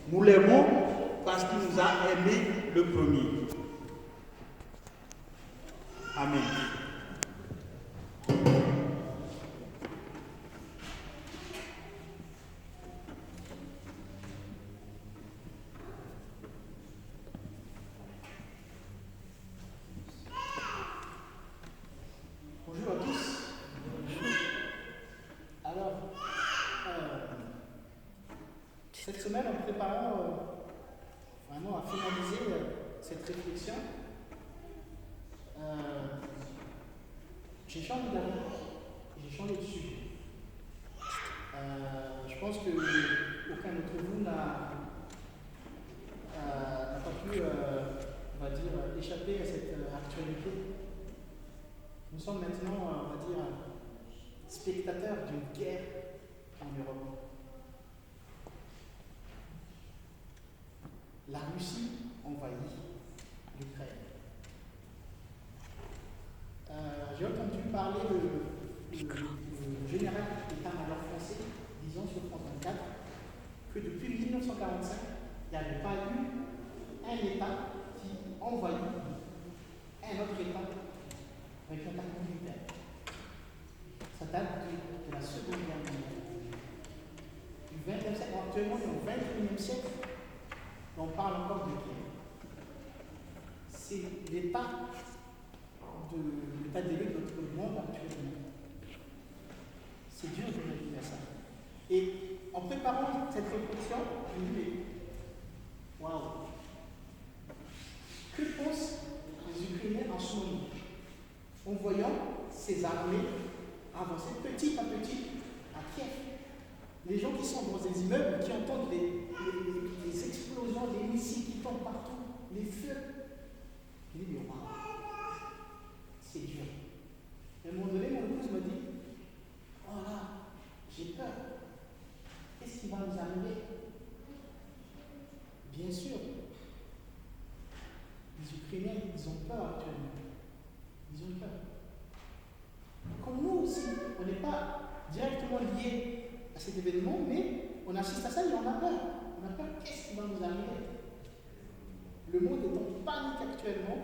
Nous l'aimons parce qu'il nous a aimés le premier. Amen. Bonjour à tous. Alors, cette semaine, en préparant vraiment à finaliser cette réflexion, j'ai changé d'avis, j'ai changé de sujet. Je pense que aucun d'entre vous n'a pas pu, on va dire, échapper à cette actualité. Nous sommes maintenant, on va dire, spectateurs d'une guerre en Europe. La Russie envahit l'Ukraine. J'ai entendu parler le général d'état-major français disant sur France 24 que depuis 1945, il n'y avait pas eu un État qui envahit un autre État avec un attaque militaire. Ça date de la Seconde Guerre mondiale. Du XXe siècle, actuellement, on est au XXIe siècle, et on parle encore de guerre. C'est l'état d'élu de notre monde actuellement. C'est dur de réaliser ça. Et en préparant cette réflexion, je me dis, waouh, que pensent les Ukrainiens en ce moment, en voyant ces armées avancer petit à petit à Kiev? Les gens qui sont dans des immeubles, qui entendent les explosions, les missiles qui tombent partout, les feux. Je dis, mais waouh, c'est dur. Et à un moment donné, mon épouse m'a dit, oh là, j'ai peur. Qu'est-ce qui va nous arriver? Bien sûr, les Ukrainiens, ils ont peur actuellement. Ils ont peur. Comme nous aussi, on n'est pas directement liés à cet événement, mais on assiste à ça et on a peur. On a peur, qu'est-ce qui va nous arriver? Le monde est en panique actuellement.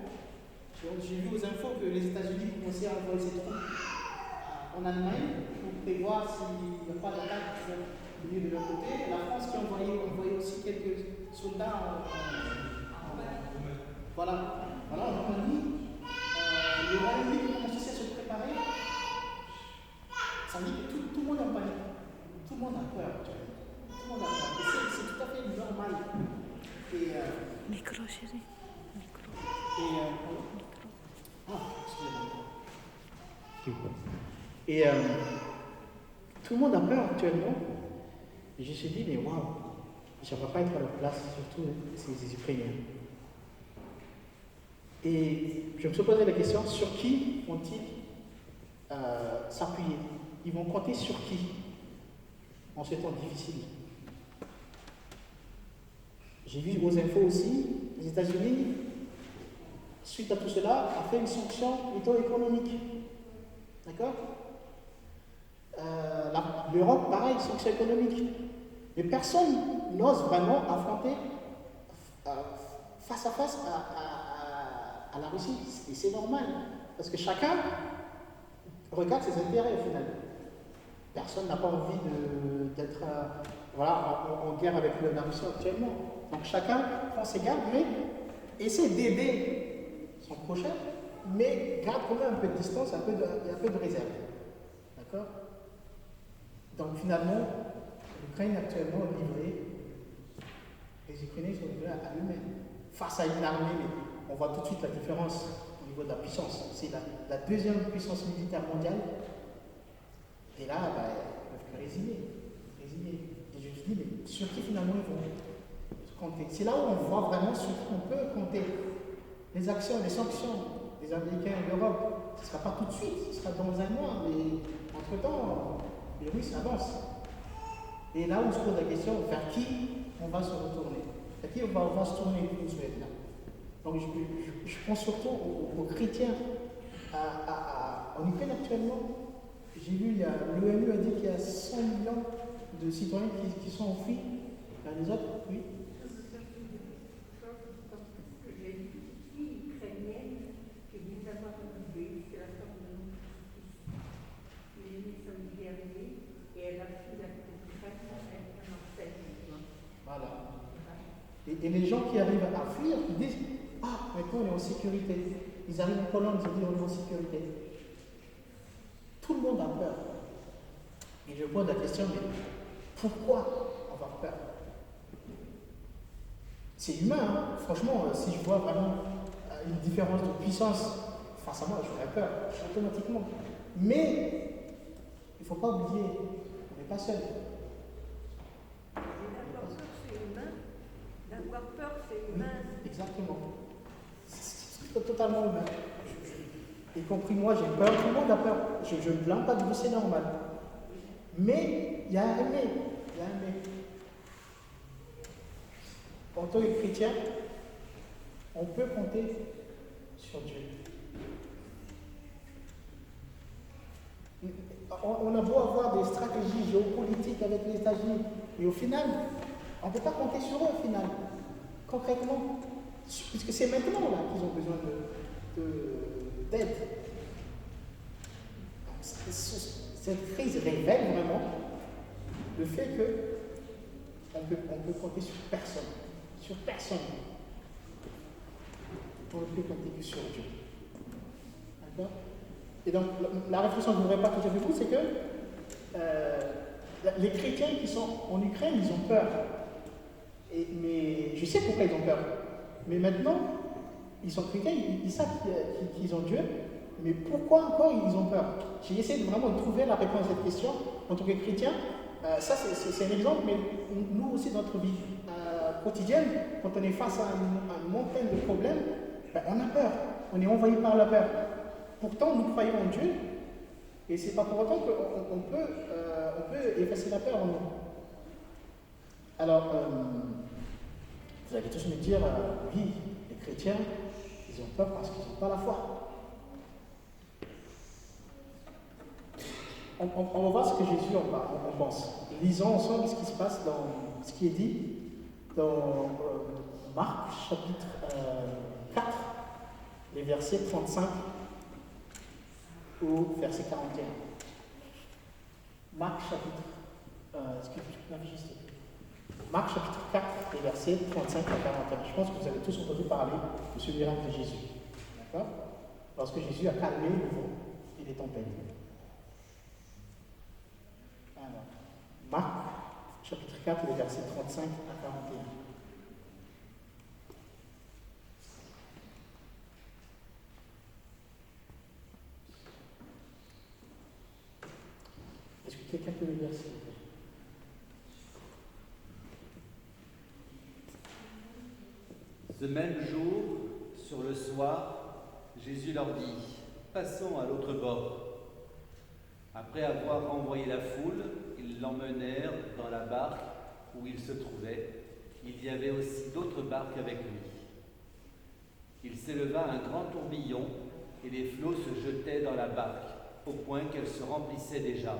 J'ai vu aux infos que les États-Unis commençaient à envoyer ses troupes en Allemagne pour prévoir s'il n'y a pas d'attaque qui vont venir de leur côté. La France qui a envoyé aussi quelques soldats voilà, en Roumanie. Le Royaume-Uni commence aussi à se préparer. Ça veut dire que tout le monde est en panique. Tout le monde a peur actuellement. Tout le monde a peur. Et c'est tout à fait normal. Micro, chérie. Micro. Et tout le monde a peur actuellement. Et je me suis dit, mais waouh, je ne vais pas être à leur place, surtout ces Ukrainiens. Et je me suis posé la question, sur qui vont-ils s'appuyer? Ils vont compter sur qui en ce temps difficile? J'ai vu aux infos aussi, les États-Unis, suite à tout cela, a fait une sanction plutôt économique. D'accord? L'Europe, pareil, sanction économique. Mais personne n'ose vraiment affronter face à face à la Russie. Et c'est normal. Parce que chacun regarde ses intérêts au final. Personne n'a pas envie d'être en guerre avec la Russie actuellement. Donc chacun prend ses gardes, mais essaie d'aider son prochain, mais garde quand même un peu de distance, un peu de réserve. D'accord? Donc finalement, l'Ukraine actuellement est livrée, les Ukrainiens sont livrés à eux-mêmes. Face à une armée, mais on voit tout de suite la différence au niveau de la puissance. C'est la deuxième puissance militaire mondiale. Et là, ils ne peuvent que résigner. Et je me dis, mais sur qui finalement ils vont compter? C'est là où on voit vraiment sur qui on peut compter. Les actions, les sanctions des Américains et de l'Europe, ce ne sera pas tout de suite, ce sera dans un mois, mais entre-temps, les Russes avancent. Et là où on se pose la question, vers qui on va se retourner? Vers qui on va se tourner pour ce là. Donc je pense surtout aux chrétiens en Ukraine actuellement. J'ai vu, l'ONU a dit qu'il y a 100 millions de citoyens qui sont enfuis vers les autres, oui, Et les gens qui arrivent à fuir, ils disent ah, maintenant on est en sécurité. Ils arrivent en Pologne, ils disent on est en sécurité. Tout le monde a peur. Et je pose la question, mais pourquoi avoir peur? C'est humain, hein. Franchement, si je vois vraiment une différence de puissance face à moi, j'aurais peur, automatiquement. Mais il ne faut pas oublier, on n'est pas seul. D'avoir peur, c'est humain. D'avoir peur, c'est humain. Oui, exactement. C'est totalement humain. Y compris moi, j'ai peur, tout le monde a peur. Je ne blâme pas de vous, c'est normal. Mais il y a un mais. Il y a un mais. En tant que chrétien, on peut compter sur Dieu. On a beau avoir des stratégies géopolitiques avec les États-Unis, mais au final, on ne peut pas compter sur eux, au final. Concrètement, puisque c'est maintenant là qu'ils ont besoin d'aide. Cette crise révèle vraiment le fait qu'on peut compter sur personne. Sur personne. On ne peut compter que sur Dieu. D'accord? Et donc, la réflexion que je voudrais partager avec vous, c'est que les chrétiens qui sont en Ukraine, ils ont peur. Mais je sais pourquoi ils ont peur. Mais maintenant, ils sont chrétiens, ils savent qu'ils ont Dieu, mais pourquoi encore ils ont peur? J'ai essayé de vraiment trouver la réponse à cette question en tant que chrétien. Ça, c'est un exemple, mais nous aussi, dans notre vie quotidienne, quand on est face à une montagne de problèmes, on a peur, on est envahi par la peur. Pourtant, nous croyons en Dieu, et ce n'est pas pour autant qu'on peut effacer la peur en nous. Alors, vous allez tous me dire, oui, les chrétiens, ils ont peur parce qu'ils n'ont pas la foi. On va voir ce que Jésus en pense. Lisons ensemble ce qui se passe dans ce qui est dit dans Marc chapitre 4, les versets 35 au verset 41. Marc chapitre, Marc chapitre 4, les versets 35 à 41. Je pense que vous avez tous entendu parler de ce miracle de Jésus. D'accord? Lorsque Jésus a calmé le vent et les tempêtes. Alors, Marc chapitre 4, les versets 35 à 41. Est-ce que quelqu'un peut le lire, s'il vous plaît? Ce même jour, sur le soir, Jésus leur dit « Passons à l'autre bord ». Après avoir renvoyé la foule, ils l'emmenèrent dans la barque où il se trouvait. Il y avait aussi d'autres barques avec lui. Il s'éleva un grand tourbillon et les flots se jetaient dans la barque, au point qu'elle se remplissait déjà.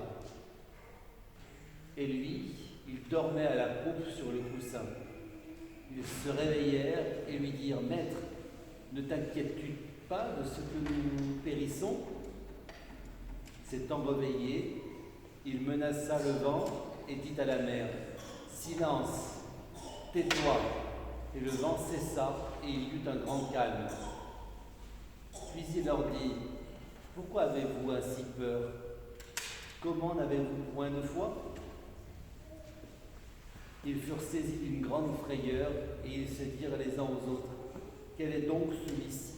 Et lui, il dormait à la poupe sur le coussin. Ils se réveillèrent et lui dirent « Maître, ne t'inquiètes-tu pas de ce que nous périssons ?» S'étant réveillé, il menaça le vent et dit à la mer « Silence, tais-toi !» Et le vent cessa et il y eut un grand calme. Puis il leur dit « Pourquoi avez-vous ainsi peur? Comment n'avez-vous point de foi ?» Ils furent saisis d'une grande frayeur et ils se dirent les uns aux autres « Quel est donc celui-ci,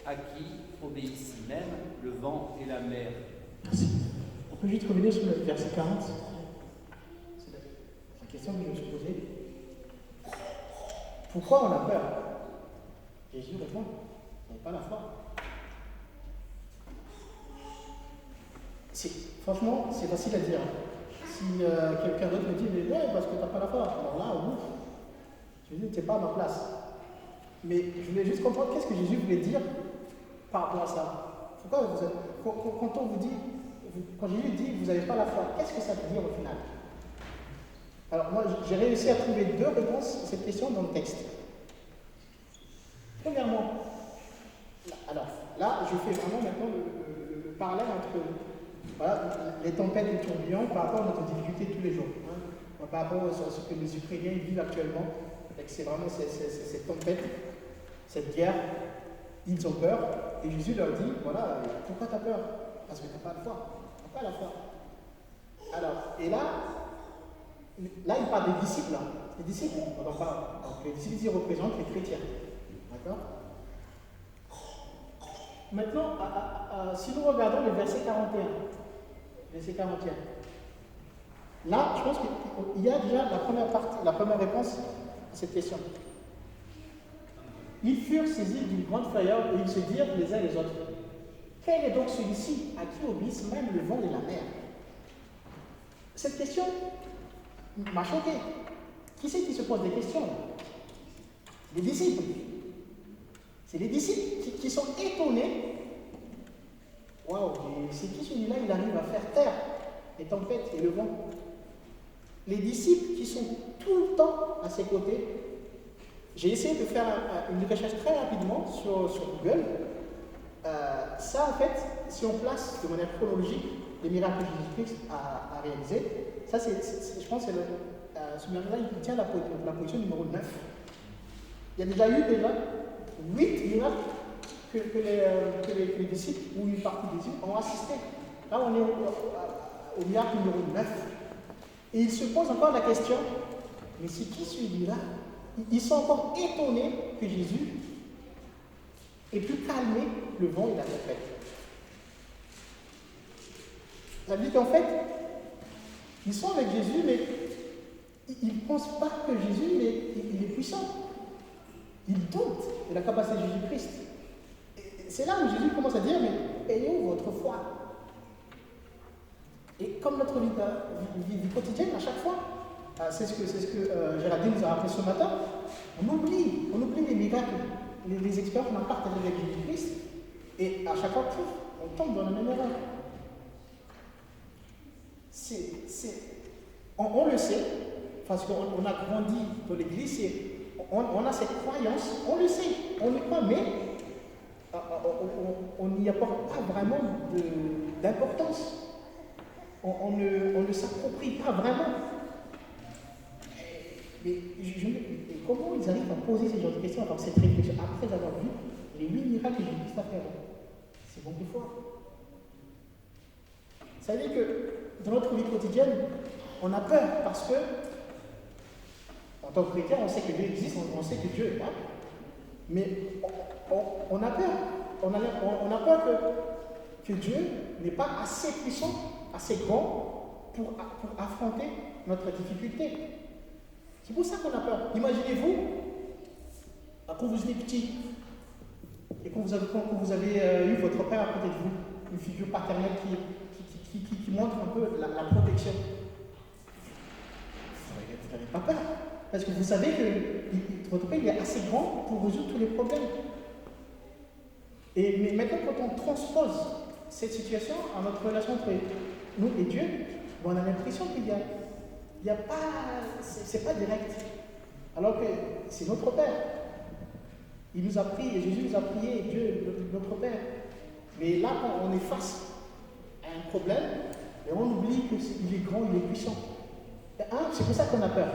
à qui obéissent même le vent et la mer ?» Merci. On peut juste revenir sur le verset 40. C'est la question que je me suis posée. Pourquoi on a peur? Jésus répond, on n'a pas la foi. Franchement, c'est facile à dire. Si quelqu'un d'autre me dit, mais ouais, parce que tu n'as pas la foi, alors là, ouf, je dis, tu n'es pas à ma place. Mais je voulais juste comprendre qu'est-ce que Jésus voulait dire par rapport à ça. Pourquoi quand on vous dit, quand Jésus dit, vous n'avez pas la foi, qu'est-ce que ça veut dire au final? Alors moi, j'ai réussi à trouver deux réponses à cette question dans le texte. Premièrement, alors là, je fais vraiment maintenant le parallèle entre les tempêtes et les tourbillons par rapport à notre difficulté de tous les jours. Par rapport à ce que les Ukrainiens vivent actuellement C'est vraiment cette tempête, cette guerre. Ils ont peur et Jésus leur dit, voilà, pourquoi tu as peur? Parce que tu n'as pas de foi. Tu n'as pas la foi. Alors, et là, il parle des disciples. Hein. Les disciples, on en parle. Donc, les disciples, ils représentent les chrétiens. D'accord? Maintenant, si nous regardons le verset 41, là, je pense qu'il y a déjà la première réponse à cette question. Ils furent saisis d'une grande frayeur et ils se dirent les uns les autres, quel est donc celui-ci à qui obéissent même le vent et la mer? Cette question m'a choqué. Qui c'est qui se pose des questions? Les disciples. C'est les disciples qui sont étonnés. Waouh, c'est qui celui-là? Il arrive à faire taire les tempêtes et le vent. Les disciples qui sont tout le temps à ses côtés. J'ai essayé de faire une recherche très rapidement sur Google. Ça, en fait, si on place de manière chronologique les miracles que Jésus-Christ a réalisés, ça, je pense que ce miracle-là, il tient la position numéro 9. Il y a déjà eu 8 miracles que les disciples, ou une partie des disciples, ont assisté. Là, on est au miracle numéro 9. Et ils se posent encore la question, mais c'est qui celui-là? Ils sont encore étonnés que Jésus ait pu calmer le vent et la tempête. Ça veut dire qu'en fait, ils sont avec Jésus, mais ils ne pensent pas que Jésus il est puissant. Ils doutent de la capacité de Jésus-Christ. C'est là où Jésus commence à dire, mais ayez où votre foi? Et comme notre vie quotidienne, à chaque fois, c'est ce que Géraldine nous a rappelé ce matin, on oublie les miracles, les expériences qu'on a partagées avec Jésus-Christ, et à chaque fois, on tombe dans la même erreur. On le sait, parce qu'on a grandi dans l'église, on a cette croyance, on le sait, on le croit, mais on n'y apporte pas vraiment d'importance. On ne s'approprie pas vraiment. Mais comment ils arrivent à poser ce genre de questions, avoir cette réflexion après avoir vu les 8 miracles que Jésus a fait? C'est bon de foi. Ça veut dire que dans notre vie quotidienne, on a peur parce que, en tant que chrétien, on sait que Dieu existe, on sait que Dieu est là, mais on a peur. On a peur que Dieu n'est pas assez puissant, assez grand pour affronter notre difficulté. C'est pour ça qu'on a peur. Imaginez-vous, quand vous étiez petit, et quand vous avez eu votre père à côté de vous, une figure paternelle qui montre un peu la protection. Vous n'avez pas peur, parce que vous savez que votre père il est assez grand pour résoudre tous les problèmes. Mais maintenant, quand on transpose cette situation à notre relation entre nous et Dieu, on a l'impression qu'il n'y a pas, c'est pas direct. Alors que c'est notre Père. Il nous a prié, Jésus nous a prié, Dieu, notre Père. Mais là, quand on est face à un problème, et on oublie qu'il est grand, il est puissant. C'est pour ça qu'on a peur.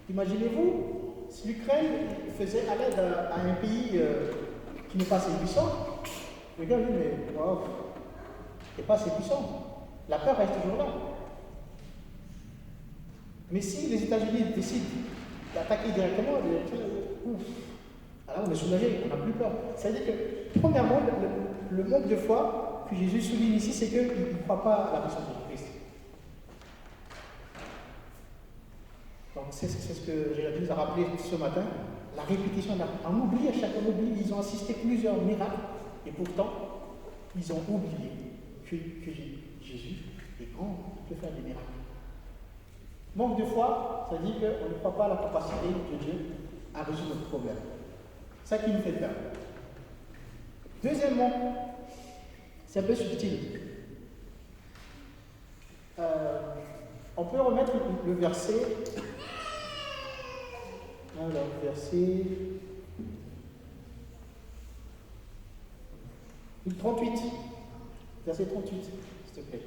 Imaginez-vous, si l'Ukraine faisait à l'aide à un pays qui n'est pas assez puissant, le gars dit, mais wow, il n'est pas assez puissant. La peur reste toujours là. Mais si les États-Unis décident d'attaquer directement, alors on est soulagé, on n'a plus peur. C'est-à-dire que, premièrement, le manque de foi que Jésus souligne ici, c'est qu'il ne croit pas à la puissance de Christ. Donc c'est ce que Géraldine nous a rappelé ce matin, la répétition. On oublie, à chacun oublie, ils ont assisté plusieurs miracles, et pourtant, ils ont oublié que Jésus est grand, il peut faire des miracles. Manque de foi, ça dit qu'on ne croit pas à la capacité de Dieu à résoudre notre problème. C'est ça qui nous fait peur. Deuxièmement, c'est un peu subtil. On peut remettre le verset. Alors, verset 38. Verset 38, s'il te plaît.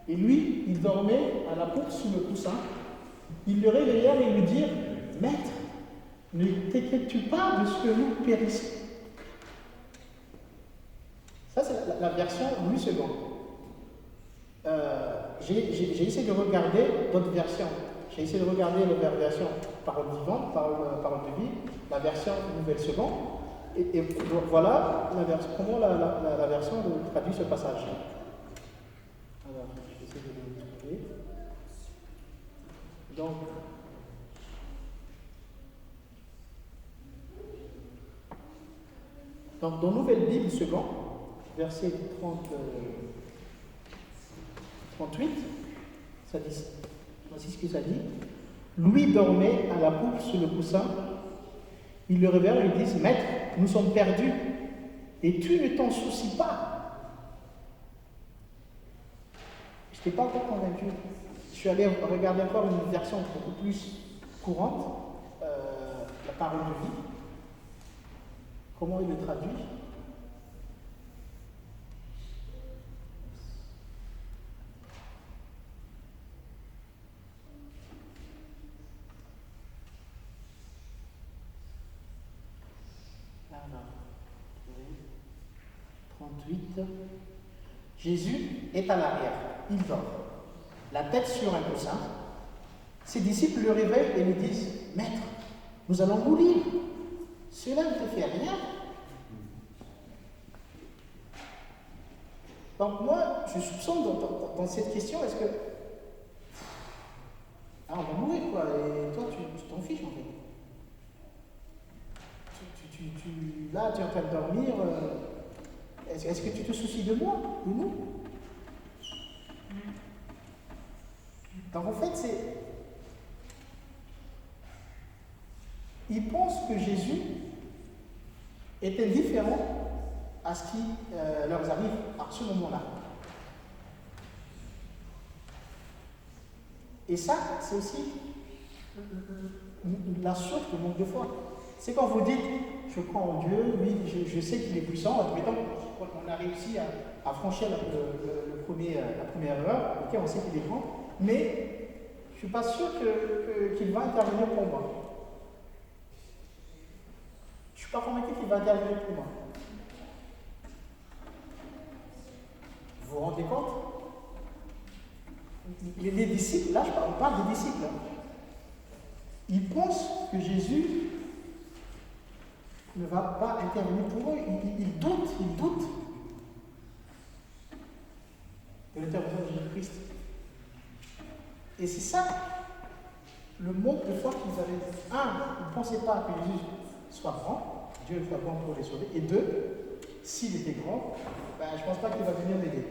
Et lui, il dormait à la poupe sous le coussin. Ils le réveillèrent et lui dirent, Maître, ne t'inquiètes-tu pas de ce que nous périssons? Ça, c'est la version Louis II. J'ai essayé de regarder d'autres versions. J'ai essayé de regarder la version parole vivante, parole de vie, la version Nouvelle Seconde. Et voilà comment la version traduit ce passage. Alors, je vais essayer de le trouver. Donc, dans Nouvelle Bible Seconde, verset 38, ça dit, voici ce que ça dit. Louis dormait à la poupe sous le coussin. Ils le réveillent et lui disent, Maître, nous sommes perdus, et tu ne t'en soucies pas. Je n'étais pas encore convaincu. Je suis allé regarder encore une version beaucoup plus courante, la parole de vie. Comment il le traduit? Alors, 38. Jésus est à l'arrière, il dort, la tête sur un coussin. Ses disciples le réveillent et lui disent, Maître, nous allons mourir. Cela ne te fait rien. Donc moi, je soupçonne dans cette question, est-ce que... Ah, on va mourir quoi, et toi tu t'en fiches en fait. Là, tu es en train de dormir, est-ce que tu te soucies de moi, de nous? Donc en fait, ils pensent que Jésus est indifférent à ce qui leur arrive à ce moment-là. Et ça, c'est aussi la source de manque de foi. C'est quand vous dites, je crois en Dieu, oui, je sais qu'il est puissant, admettons, on a réussi à franchir la première heure, ok, on sait qu'il est grand, mais je ne suis pas sûr qu'il va intervenir pour moi. Je ne suis pas convaincu qu'il va intervenir pour moi. Vous vous rendez compte? Les disciples, là on parle des disciples, ils pensent que Jésus ne va pas intervenir pour eux, ils doutent de l'intervention de Jésus-Christ. Et c'est ça, le manque de foi qu'ils avaient. Un, ils ne pensaient pas que Jésus soit grand, Dieu soit grand pour les sauver, et deux, s'il était grand, je ne pense pas qu'il va venir l'aider.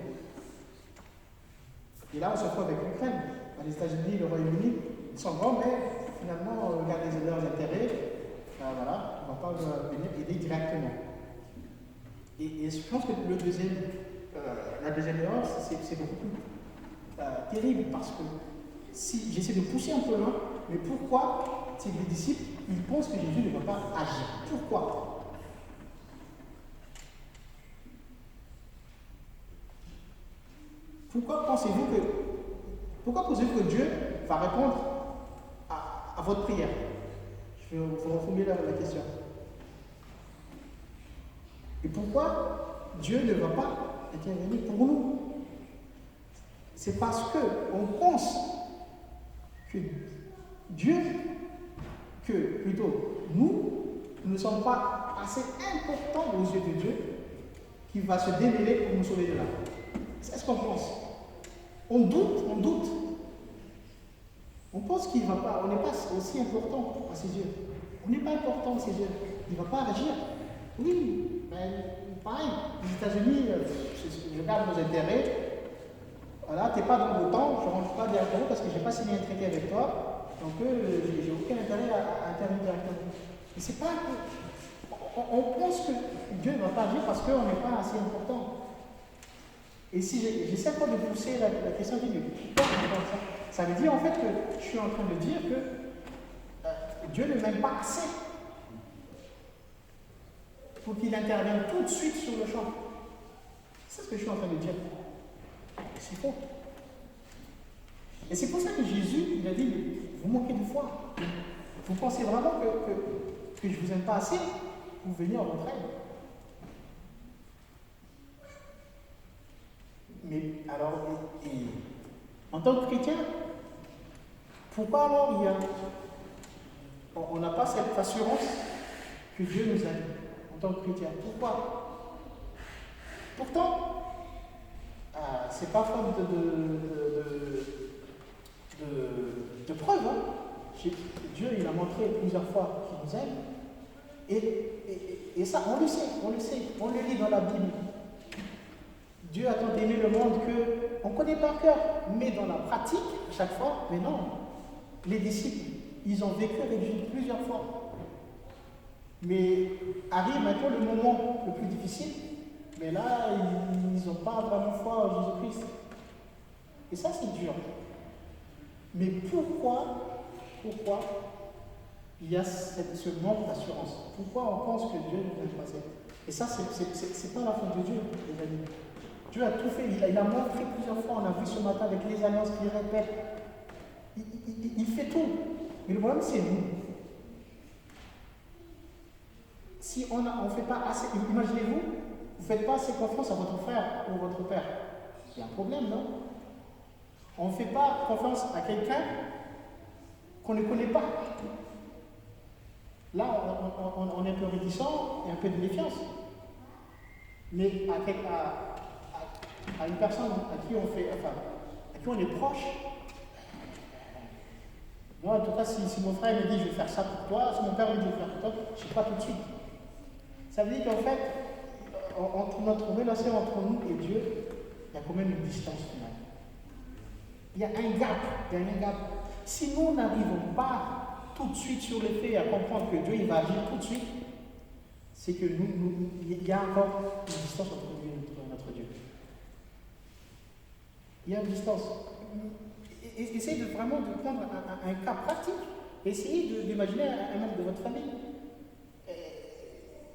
Et là, on se retrouve avec l'Ukraine. Les États-Unis, le Royaume-Uni, ils sont grands, mais finalement, regardez leurs intérêts, voilà, on ne va pas venir aider directement. Et je pense que la deuxième erreur, c'est beaucoup plus terrible, parce que si j'essaie de pousser un peu loin, mais pourquoi, si les disciples, ils pensent que Jésus ne va pas agir? Pourquoi? Pourquoi pensez-vous que Dieu va répondre à votre prière? Je vais vous reformuler la question. Et pourquoi Dieu ne va pas intervenir pour nous? C'est parce qu'on pense que nous ne sommes pas assez importants aux yeux de Dieu qu'il va se démêler pour nous sauver de là. C'est ce qu'on pense. On doute. On pense qu'il ne va pas, on n'est pas aussi important à ses yeux. On n'est pas important à ses yeux. Il ne va pas agir. Oui, pareil, les États-Unis, je regarde nos intérêts. Voilà, tu n'es pas dans l'OTAN, je ne rentre pas directement parce que je n'ai pas signé un traité avec toi. Donc, je n'ai aucun intérêt à intervenir directement. Mais c'est pas. On pense que Dieu ne va pas agir parce qu'on n'est pas assez important. Et si j'essaie pas de pousser la question de Dieu, ça veut dire en fait que je suis en train de dire que Dieu ne m'aime pas assez pour qu'il intervienne tout de suite sur le champ. C'est ce que je suis en train de dire. C'est faux. Et c'est pour ça que Jésus, il a dit, mais vous manquez de foi. Vous pensez vraiment que je vous aime pas assez pour venir en votre aide. Mais alors, en tant que chrétien, pourquoi alors on n'a pas cette assurance que Dieu nous aime en tant que chrétien? Pourquoi? Pourtant, c'est pas faute de preuves. Hein. Dieu, il a montré plusieurs fois qu'il nous aime. Et ça, on le sait, on le lit dans la Bible. Dieu a tant aimé le monde qu'on connaît par cœur, mais dans la pratique, à chaque fois, mais non. Les disciples, ils ont vécu avec Jésus plusieurs fois. Mais arrive maintenant le moment le plus difficile, mais là, ils n'ont pas vraiment foi en Jésus-Christ. Et ça, c'est dur. Mais pourquoi il y a ce manque d'assurance? Pourquoi on pense que Dieu ne va pas aider? Et ça, c'est pas la faute de Dieu, les amis. Dieu a tout fait, il a montré plusieurs fois, on a vu ce matin avec les alliances qu'il répète. Il fait tout. Mais le problème, c'est nous. Si on ne fait pas assez, imaginez-vous, vous ne faites pas assez confiance à votre frère ou votre père. Il y a un problème, non? On ne fait pas confiance à quelqu'un qu'on ne connaît pas. Là, on est un peu réticent et un peu de méfiance. Mais à une personne à qui on est proche, moi, en tout cas, si mon frère me dit je vais faire ça pour toi, si mon père me dit je vais faire pour toi, je ne sais pas tout de suite. Ça veut dire qu'en fait, entre notre relation entre nous et Dieu, il y a quand même une distance finale. Il y a un gap. Si nous n'arrivons pas tout de suite sur les faits à comprendre que Dieu il va agir tout de suite, c'est que il y a encore une distance entre nous et notre Dieu. Il y a une distance. Essayez vraiment de prendre un cas pratique. Essayez d'imaginer un membre de votre famille.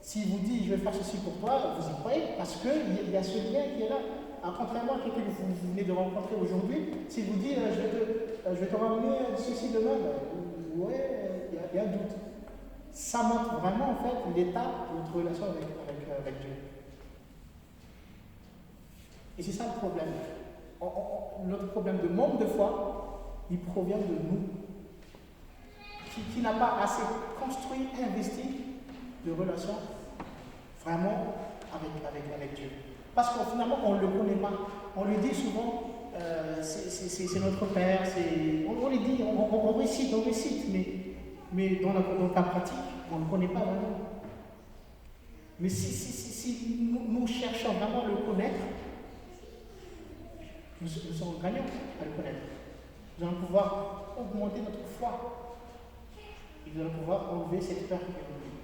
S'il vous dit je vais faire ceci pour toi, vous y croyez parce qu'il y a ce lien qui est là. Contrairement à quelqu'un que vous venez de rencontrer aujourd'hui, s'il vous dit je vais te ramener ceci demain, ouais, il y a un doute. Ça montre vraiment en fait l'état de notre relation avec Dieu. Et c'est ça le problème. Notre problème de manque de foi, il provient de nous, qui n'a pas assez construit, investi de relations vraiment avec Dieu. Parce que finalement, on ne le connaît pas. On lui dit souvent, c'est notre Père, on lui dit, on récite, mais dans la pratique, on ne le connaît pas vraiment. Mais si nous cherchons vraiment à le connaître, nous sommes gagnants à le connaître. Nous allons pouvoir augmenter notre foi. Et nous allons pouvoir enlever cette peur qui est en nous.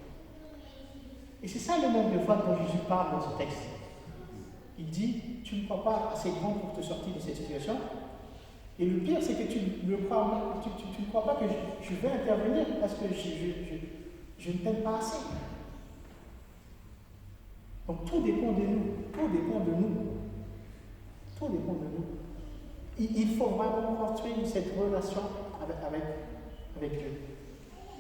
Et c'est ça le manque de foi dont Jésus parle dans ce texte. Il dit, tu ne crois pas assez grand pour te sortir de cette situation. Et le pire, c'est que tu ne crois pas que je vais intervenir parce que je ne t'aime pas assez. Donc tout dépend de nous. Tout dépend de nous. Tout dépend de nous. Il faut vraiment construire cette relation avec Dieu.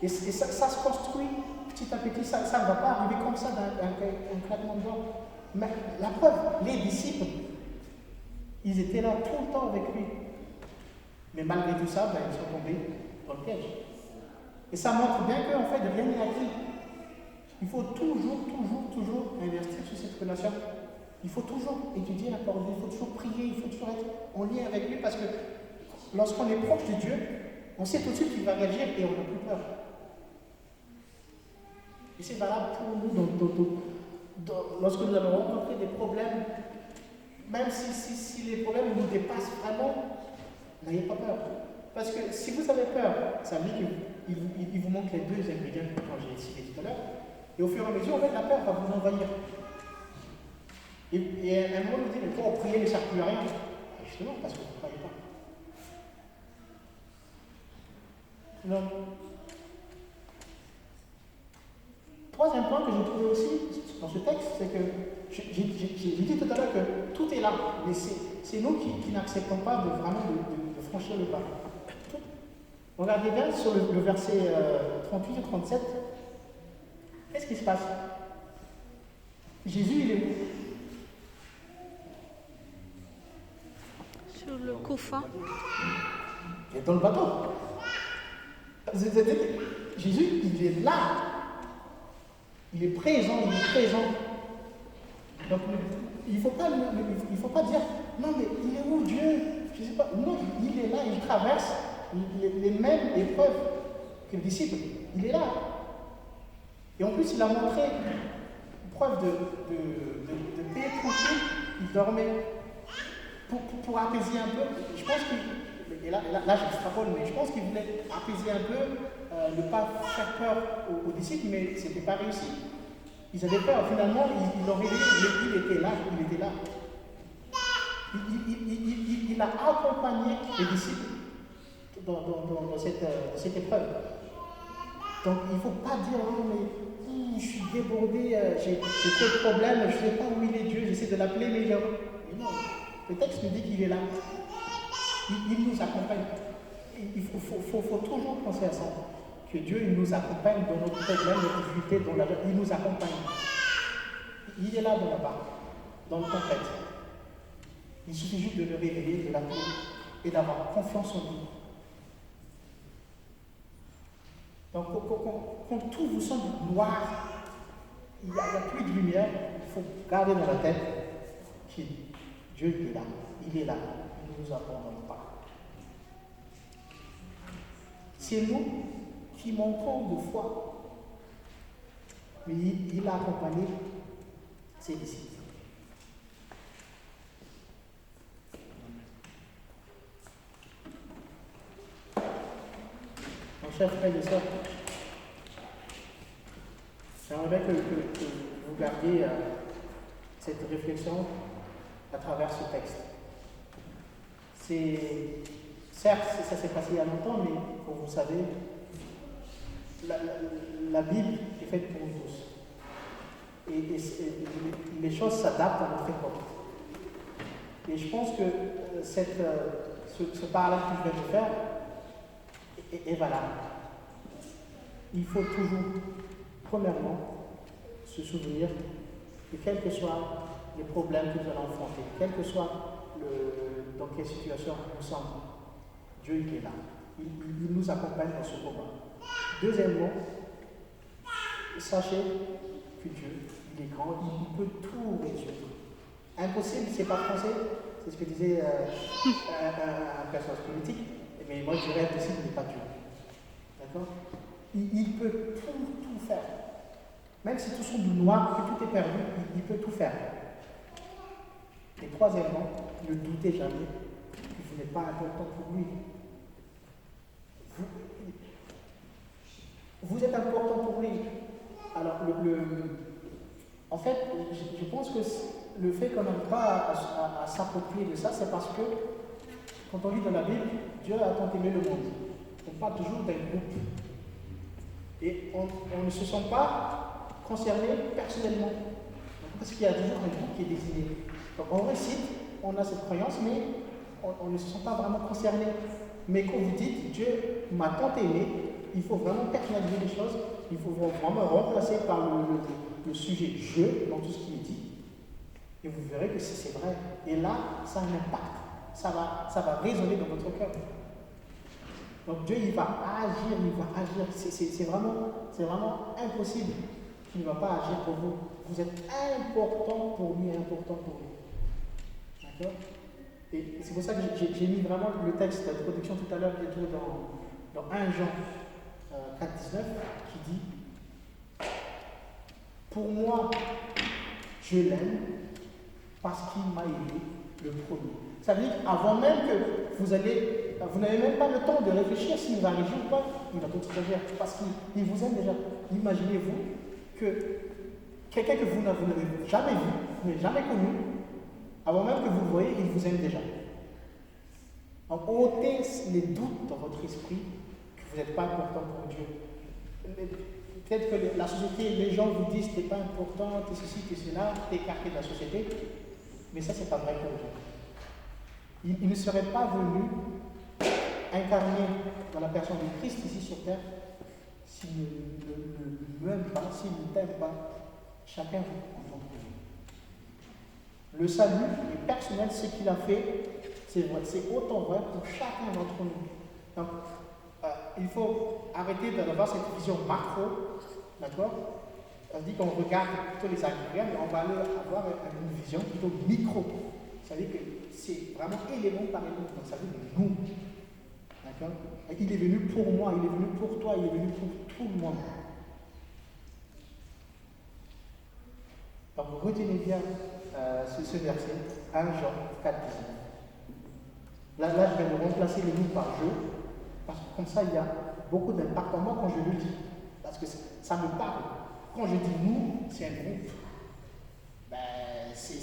Et ça se construit petit à petit. Ça ne va pas arriver comme ça d'un claquement de doigts. Mais la preuve, les disciples, ils étaient là tout le temps avec lui. Mais malgré tout ça, ils sont tombés dans le piège. Et ça montre bien qu'en fait, rien n'est acquis. Il faut toujours investir sur cette relation. Il faut toujours étudier la parole, il faut toujours prier, il faut toujours être en lien avec lui parce que lorsqu'on est proche de Dieu, on sait tout de suite qu'il va réagir et on n'a plus peur. Et c'est valable pour nous lorsque nous allons rencontrer des problèmes, même si les problèmes nous dépassent vraiment, n'ayez pas peur. Parce que si vous avez peur, ça veut dire qu'il vous manque les deux ingrédients que j'ai cités tout à l'heure. Et au fur et à mesure, en fait, la peur va vous envahir. Et à un moment, on dit, mais pourquoi prier ne sert plus à rien? Justement, parce que vous ne croyez pas. Donc, troisième point que j'ai trouvé aussi dans ce texte, c'est que j'ai dit tout à l'heure que tout est là, mais c'est nous qui n'acceptons pas vraiment de franchir le pas. Regardez bien sur le verset 38 et 37. Qu'est-ce qui se passe? Jésus, il est où? Sur le Koufa. Il est dans le bateau. Jésus, il est là. Il est présent, il est présent. Donc, il ne faut pas dire, non mais il est où Dieu? Je ne sais pas. Non, il est là, il traverse les mêmes épreuves que le disciple. Il est là. Et en plus, il a montré preuve de paix tranquille. Il dormait pour apaiser un peu. Je pense qu'il, et là j'extrapole, mais je pense qu'il voulait apaiser un peu, ne pas faire peur aux disciples, mais ce n'était pas réussi. Ils avaient peur. Finalement, il était là. Il a accompagné les disciples dans cette épreuve. Donc il ne faut pas dire, oh, mais je suis débordé, j'ai trop de problèmes, je ne sais pas où il est Dieu, j'essaie de l'appeler, mais non, le texte nous dit qu'il est là. Il nous accompagne. Il faut toujours penser à ça. Que Dieu il nous accompagne dans notre problème, notre difficulté, il nous accompagne. Il est là dans le tempête. Il suffit juste de le réveiller, de l'appeler et d'avoir confiance en lui. Donc, quand tout vous semble noir, il n'y a plus de lumière, il faut garder dans la tête que Dieu est là. Il est là. Il ne nous abandonne pas. C'est nous qui manquons de foi. Mais il a accompagné ses disciples. Mon cher frère et sœur, j'aimerais que vous gardiez cette réflexion à travers ce texte. Certes, ça s'est passé il y a longtemps, mais comme vous savez, la Bible est faite pour nous tous. Et les choses s'adaptent à notre époque. Et je pense que ce parallèle que je viens de faire est valable. Il faut toujours, premièrement, se souvenir que quels que soient les problèmes que nous allons affronter, quel que soit dans quelle situation nous sommes, Dieu il est là. Il nous accompagne dans ce combat. Deuxièmement, sachez que Dieu, il est grand, il peut tout résoudre. Impossible, c'est pas français, c'est ce que disait un personnage politique, mais moi je dirais impossible, il n'est pas Dieu. D'accord? Il peut tout faire. Même si tout semble noir, que tout est perdu, il peut tout faire. Et troisièmement, ne doutez jamais que vous n'êtes pas important pour lui. Vous êtes important pour lui. Alors, en fait, je pense que le fait qu'on n'arrive pas à s'approprier de ça, c'est parce que, quand on lit dans la Bible, Dieu a tant aimé le monde. On parle toujours d'un groupe. Et on ne se sent pas concerné personnellement. Parce qu'il y a toujours un groupe qui est désigné. Donc on récite, on a cette croyance, mais on ne se sent pas vraiment concerné. Mais quand vous dites, Dieu m'a tant aimé, il faut vraiment personnaliser les choses, il faut vraiment remplacer par le sujet je dans tout ce qui est dit. Et vous verrez que c'est vrai. Et là, ça a un impact. Ça va résonner dans votre cœur. Donc Dieu, il va agir. C'est vraiment impossible qu'il ne va pas agir pour vous. Vous êtes important pour lui, important pour lui. D'accord? Et c'est pour ça que j'ai mis vraiment le texte d'introduction tout à l'heure, qui est dans 1 Jean 4,19, qui dit « Pour moi, je l'aime parce qu'il m'a aimé le premier. » Ça veut dire qu'avant même que vous n'avez même pas le temps de réfléchir s'il va agir ou pas, il va tout agir parce qu'il vous aime déjà. Imaginez-vous que quelqu'un que vous n'avez jamais vu, vous n'avez jamais connu, avant même que vous le voyez, il vous aime déjà. Donc ôtez les doutes dans votre esprit que vous n'êtes pas important pour Dieu. Peut-être que la société, les gens vous disent que tu n'es pas important, tu es ceci, tu es cela, tu es écarté de la société, mais ça, c'est pas vrai pour Dieu. Il ne serait pas venu incarné dans la personne de Christ ici sur terre, s'il ne m'aime pas, s'il ne t'aime pas, chacun d'entre vous. Le salut est personnel, ce qu'il a fait, c'est vrai, c'est autant vrai pour chacun d'entre nous. Donc, il faut arrêter d'avoir cette vision macro, d'accord? On dit qu'on regarde plutôt les agréables, mais on va aller avoir une vision plutôt micro. C'est-à-dire que c'est vraiment élément par élément. Donc ça veut dire nous. D'accord? Il est venu pour moi, il est venu pour toi, il est venu pour tout le monde. Donc retenez bien ce verset, 1 Jean 4, 19. Là, je vais me remplacer le nous par je, parce que comme ça, il y a beaucoup d'impact en moi quand je le dis. Parce que ça me parle. Quand je dis nous, c'est un groupe. Ben, qui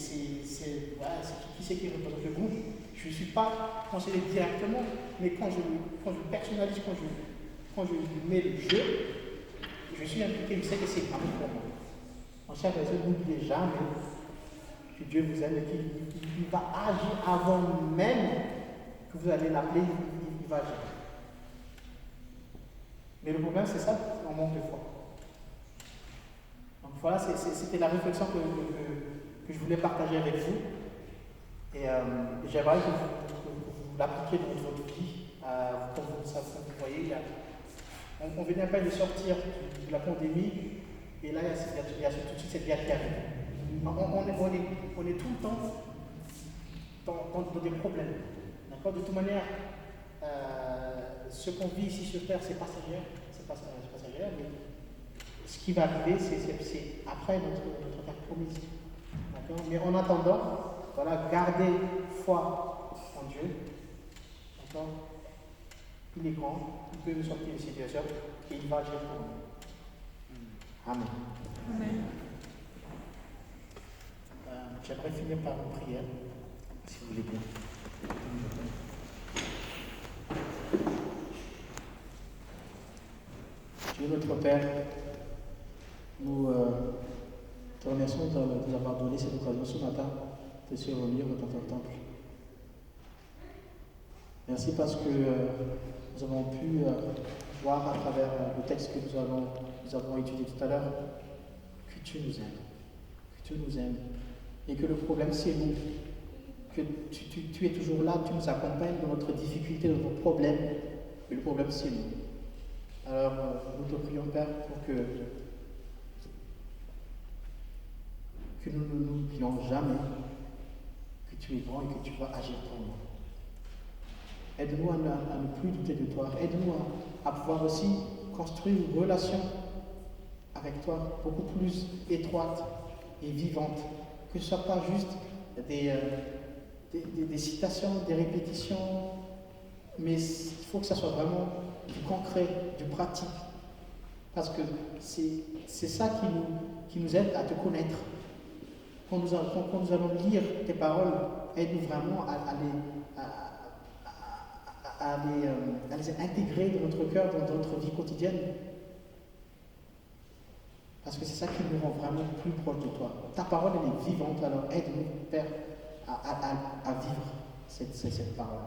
c'est qui représente le groupe? Je ne suis pas considéré directement, mais quand je personnalise, quand je mets le je suis impliqué, je sais que c'est vraiment pour moi. En chers frères et sœurs, n'oubliez jamais que Dieu vous aime et qu'il va agir avant même que vous allez l'appeler, il va agir. Mais le problème, c'est ça, on manque de foi. Donc voilà, c'était la réflexion que je voulais partager avec vous. Et j'aimerais que vous l'appliquiez dans votre vie. Comme vous voyez, on venait à peine de sortir de la pandémie, et là, il y a tout de suite cette guerre qui arrive. On est tout le temps dans des problèmes. D'accord? De toute manière, ce qu'on vit ici sur Terre, c'est passagère, mais ce qui va arriver, c'est après notre terre promise. D'accord? Mais en attendant, voilà, gardez foi en Dieu. D'accord? Il est grand, il peut nous sortir de situation et il va agir pour nous. Amen. Amen. J'aimerais finir par une prière, si vous voulez bien. Dieu notre Père, nous te remercions de nous avoir donné cette occasion ce matin de se réunir dans ton temple. Merci parce que nous avons pu voir à travers le texte que nous avons étudié tout à l'heure que tu nous aimes, et que le problème c'est nous, que tu es toujours là, tu nous accompagnes dans notre difficulté, dans nos problèmes, mais le problème c'est nous. Alors nous te prions Père pour que nous ne nous oublions jamais que tu es grand et que tu vas agir pour nous. Aide-nous à ne plus douter de toi. Aide-nous à pouvoir aussi construire une relation avec toi beaucoup plus étroite et vivante. Que ce ne soit pas juste des citations, des répétitions, mais il faut que ça soit vraiment du concret, du pratique. Parce que c'est ça qui nous aide à te connaître. Quand nous allons lire tes paroles, aide-nous vraiment à les intégrer dans notre cœur, dans notre vie quotidienne. Parce que c'est ça qui nous rend vraiment plus proches de toi. Ta parole, elle est vivante, alors aide-nous, Père, à vivre cette parole.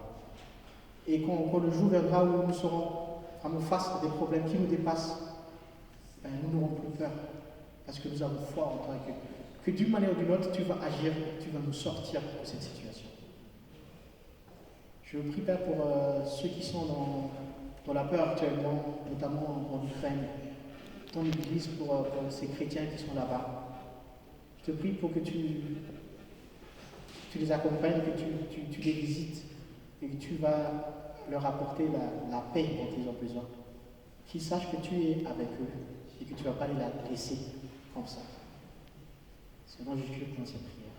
Et quand le jour viendra où nous serons vraiment face à des problèmes qui nous dépassent, nous n'aurons plus peur. Parce que nous avons foi en toi, que d'une manière ou d'une autre, tu vas agir, tu vas nous sortir de cette situation. Je prie, Père, pour ceux qui sont dans la peur actuellement, notamment en Ukraine, ton Église, pour ces chrétiens qui sont là-bas. Je te prie pour que tu les accompagnes, que tu les visites et que tu vas leur apporter la paix dont ils ont besoin. Qu'ils sachent que tu es avec eux et que tu ne vas pas les laisser comme ça. C'est au nom de Jésus que nous prions cette prière.